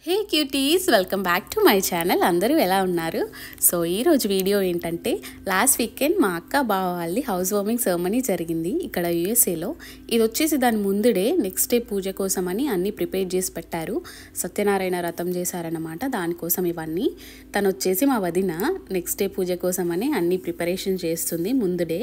Hey cuties, welcome back to my channel. అందరూ ఎలా ఉన్నారు? సో ఈరోజు వీడియో ఏంటంటే, లాస్ట్ వీకెండ్ మా అక్క బావ వాళ్ళది హౌస్ వార్మింగ్ సెరమనీ జరిగింది ఇక్కడ యూఎస్ఏలో. ఇది వచ్చేసి దాని ముందు డే, నెక్స్ట్ డే పూజ కోసమని అన్నీ ప్రిపేర్ చేసి పెట్టారు. సత్యనారాయణ వ్రతం చేశారనమాట, దానికోసం ఇవన్నీ. తను వచ్చేసి మా వదిన నెక్స్ట్ డే పూజ కోసమని అన్నీ ప్రిపరేషన్ చేస్తుంది ముందు డే.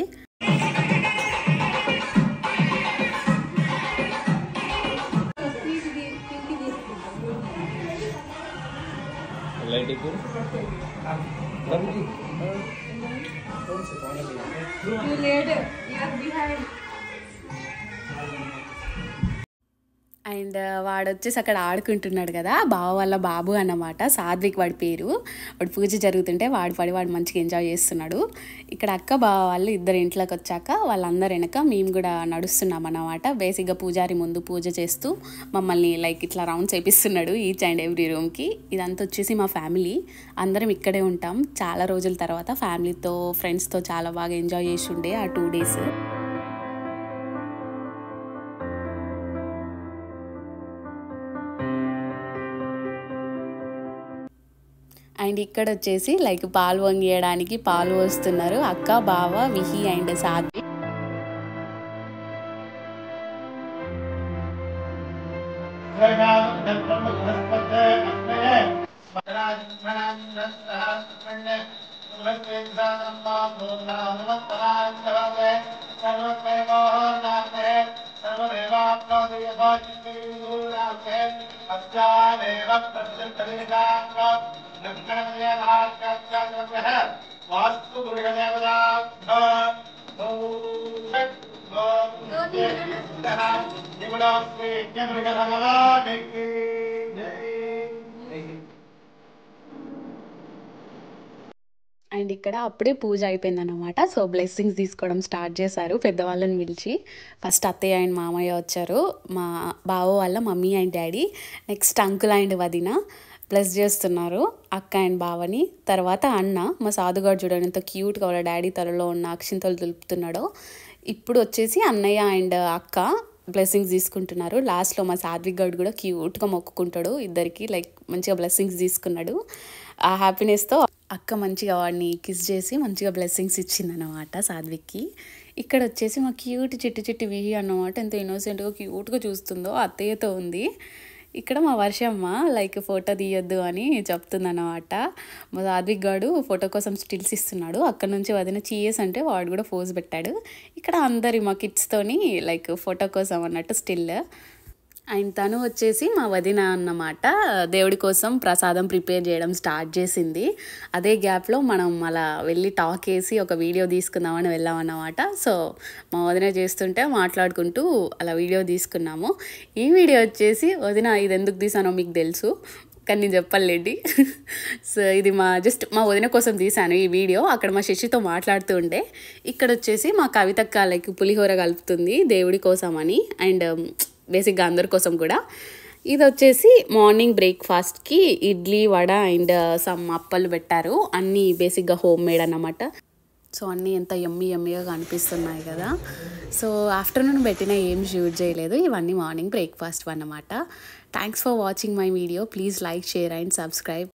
అండ్ వాడు వచ్చేసి అక్కడ ఆడుకుంటున్నాడు కదా, బావ వాళ్ళ బాబు అన్నమాట, సాత్విక్ వాడి పేరు. వాడు పూజ జరుగుతుంటే వాడు మంచిగా ఎంజాయ్ చేస్తున్నాడు. ఇక్కడ అక్క బావ వాళ్ళు ఇద్దరు ఇంట్లోకి వచ్చాక వాళ్ళందరూ వెనక మేము కూడా నడుస్తున్నాం అన్నమాట. బేసిక్గా పూజారి ముందు పూజ చేస్తూ మమ్మల్ని ఇట్లా రౌండ్స్ వేపిస్తున్నాడు ఈచ్ అండ్ ఎవ్రీ రూమ్కి. ఇదంతా వచ్చేసి మా ఫ్యామిలీ, అందరం ఇక్కడే ఉంటాం. చాలా రోజుల తర్వాత ఫ్యామిలీతో ఫ్రెండ్స్తో చాలా బాగా ఎంజాయ్ చేసి ఉండే ఆ 2 days. అండ్ ఇక్కడ వచ్చేసి పాలు వంగియడానికి పాలు వస్తున్నారు అక్క, బావ, విహి అండ్ సాత్విక్. అండ్ ఇక్కడ అప్పుడే పూజ అయిపోయిందన్నమాట. సో బ్లెస్సింగ్స్ తీసుకోవడం స్టార్ట్ చేశారు పెద్దవాళ్ళని పిలిచి. ఫస్ట్ అత్తయ్య అండ్ మామయ్య వచ్చారు, మా బావ వాళ్ళ mummy and daddy, next uncle and వదిన బ్లెస్ చేస్తున్నారు అక్క అండ్ బావని. తర్వాత అన్న, మా సాధుగాడు చూడండి ఎంత క్యూట్గా వాళ్ళ డాడీ తలలో ఉన్న అక్షింతలు దులుపుతున్నాడో. ఇప్పుడు వచ్చేసి అన్నయ్య అండ్ అక్క బ్లెస్సింగ్స్ తీసుకుంటున్నారు. లాస్ట్లో మా సాత్విక్ గౌడ్ కూడా క్యూట్గా మొక్కుకుంటాడు ఇద్దరికి, మంచిగా బ్లెస్సింగ్స్ తీసుకున్నాడు. ఆ హ్యాపీనెస్తో అక్క మంచిగా వాడిని కిస్ చేసి మంచిగా బ్లెస్సింగ్స్ ఇచ్చిందనమాట సాత్విక్కి. ఇక్కడ వచ్చేసి మా క్యూట్ చిట్టి విహి అన్నమాట, ఎంత ఇన్నోసెంట్గా క్యూట్గా చూస్తుందో అత్తయ్యతో ఉంది. ఇక్కడ మా వర్షమ్మ ఫోటో తీయొద్దు అని చెప్తుందన్నమాట. మా సాత్విక్ గాడు ఫోటో కోసం స్టిల్స్ ఇస్తున్నాడు, అక్కడ నుంచి వదిన చీయస్ అంటే వాడు కూడా పోజ్ పెట్టాడు. ఇక్కడ అందరి మా కిడ్స్తోని ఫోటో కోసం అన్నట్టు స్టిల్. అండ్ తను వచ్చేసి మా వదిన అన్నమాట, దేవుడి కోసం ప్రసాదం ప్రిపేర్ చేయడం స్టార్ట్ చేసింది. అదే గ్యాప్లో మనం అలా వెళ్ళి టాక్ వేసి ఒక వీడియో తీసుకుందామని వెళ్ళామన్నమాట. సో మా వదిన చేస్తుంటే మాట్లాడుకుంటూ అలా వీడియో తీసుకున్నాము. ఈ వీడియో వచ్చేసి వదిన ఇది ఎందుకు తీసానో మీకు తెలుసు, కానీ నేను చెప్పలేండి. సో ఇది మా వదిన కోసం తీశాను ఈ వీడియో. అక్కడ మా శశితో మాట్లాడుతూ ఉండే. ఇక్కడ వచ్చేసి మా కవితక్క పులిహోర కలుపుతుంది దేవుడి కోసం అని, అండ్ బేసిక్గా అందరి కోసం కూడా. ఇది వచ్చేసి మార్నింగ్ బ్రేక్ఫాస్ట్కి ఇడ్లీ, వడ అండ్ సమ్ అప్పలు పెట్టారు. అన్నీ బేసిక్గా హోమ్ మేడ్ అన్నమాట. సో అన్నీ ఎంత యమ్మీగా కనిపిస్తున్నాయి కదా. సో ఆఫ్టర్నూన్ పెట్టిన ఏం షూట్ చేయలేదు, ఇవన్నీ మార్నింగ్ బ్రేక్ఫాస్ట్ అన్నమాట. Thanks for watching my video. Please like, share and subscribe.